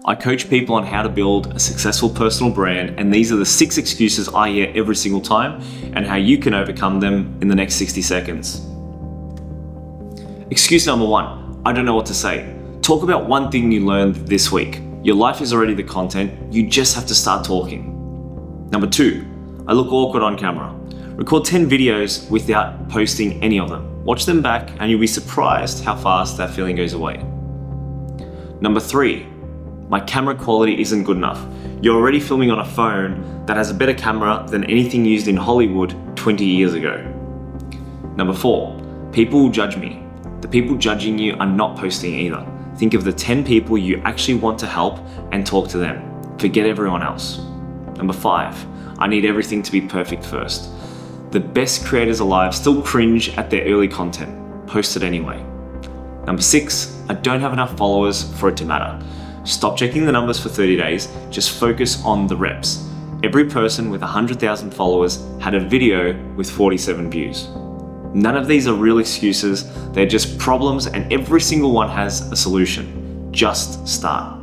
I coach people on how to build a successful personal brand, and these are the 6 excuses I hear every single time and how you can overcome them in the next 60 seconds. Excuse number 1, I don't know what to say. Talk about one thing you learned this week. Your life is already the content, you just have to start talking. Number 2, I look awkward on camera. Record 10 videos without posting any of them. Watch them back and you'll be surprised how fast that feeling goes away. Number 3, my camera quality isn't good enough. You're already filming on a phone that has a better camera than anything used in Hollywood 20 years ago. Number 4, people will judge me. The people judging you are not posting either. Think of the 10 people you actually want to help and talk to them. Forget everyone else. Number 5, I need everything to be perfect first. The best creators alive still cringe at their early content. Post it anyway. Number 6, I don't have enough followers for it to matter. Stop checking the numbers for 30 days, just focus on the reps. Every person with 100,000 followers had a video with 47 views. None of these are real excuses, they're just problems and every single one has a solution. Just start.